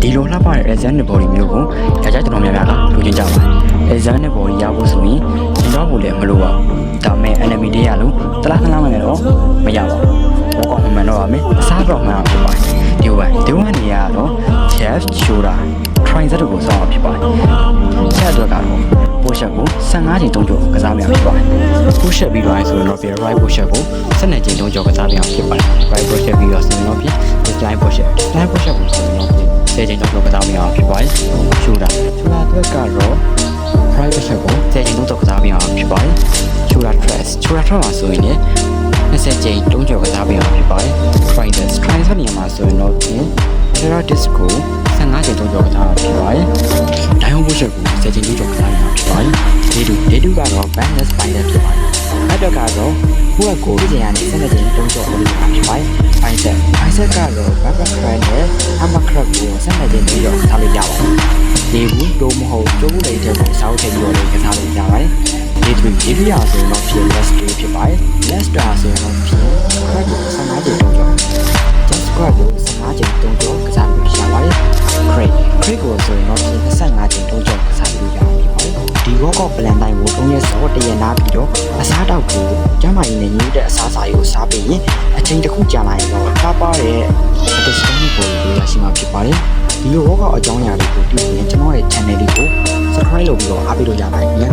ဒီလိုလှပတဲ့ exam body မျိုးကိုကြာကြာတော်များများကလိုချင်ကြပါတယ် exam body ရဖို့ဆိုရင်သင်တော့ဖို့လည်းမလိုပါဘူးဒါပေမဲ့ enemy တွေရလို့တလားခဏမှလည်းတော့မရပါဘူးဘောကောင်မှန်တော့ပါမယ်အစားတော့မှန်ဖြစ်ပါတယ်ဒီဝမ်းနေရတော့ chest shoulder tricep ကိုစောင့်အောင်ဖြစ်ပါတယ်ချက်အတွက်ကတော့ push up ကို15ချိန်3ကြောကစားများဖြစ်ပါတယ် push up ပြီးတော့ဆိုရင်တော့ right push up ကို12ချိန်3ကြောကစားများဖြစ်ပါတယ် right push up ပြီးတော့ဆိုရင်တော့ decline push up ကိုဆိုရင်တော့10ချိန်3ကြောကစားများဖြစ်ပါတယ် shoulder အတွက်ကတော့ right push up ကို10ချိန်3ကြောကစားများဖြစ်ပါတယ် shoulder press မှာဆိုရင်လည်း20ချိန်3ကြောကစားများဖြစ်ပါတယ် tricep နေရာမှာဆိုရင်တော့ lateral disc ကို15ချိန်3ကြောကစားဖြစ်ပါတယ် down push up ကို10ချိန်3ကြောကစားများဖြစ်ပါတယ် day 2ကတော့ balance spider ဖြစ်ပါတယ်အဲ့တော့ကတော့ဘုတ်ကိုဒီချိန်ကနေ12ချိန်3ကြောအလုပ်လုပ်တာဖြစ်ပါတယ် bicep ကတော့ back crunch နဲ့ hammer crunch ကို12ချိန်3ကြောကစားလို့ရပါတယ် day 2တော့မဟုတ်ကျိုးဘူးလေးတဲ့ကိုစောက်ထည့်ပြီးတော့ကစားလို့ရပါတယ် day 3ရာဆိုရင်တော့ဖြစ် less day ဖြစ်ပါတယ် less day ဆိုရင်တော့ဖြစ် crunch ကို15ချိန်3ကြော just squat ကို15ချိန်3ကြောကစားလို့ရပါတယ် crate ကိုဆိုရင်တော့ဖြစ်25ချိန်3ကြောကစားလို့ရပါတယ်ဒီ workout plan တိုင်းကို3ရက်စော1ရက်နားပြီးတော့အစားတောက်ကိုကျန်းမာရေးနဲ့ညီတဲ့အစားအစာကိုစားပြီးရင်အချိန်တစ်ခုကြာလာရင်တော့ထားပါတဲ့ additional ကိုရရှိမှာဖြစ်ပါတယ်ဒီလို workout အကြောင်းအရာတွေကိုသိရင်ကျွန်တော်ရဲ့ channel လေးကို subscribe လုပ်ပြီးတော့အားပေးလို့ရပါတယ်ခင်ဗျာ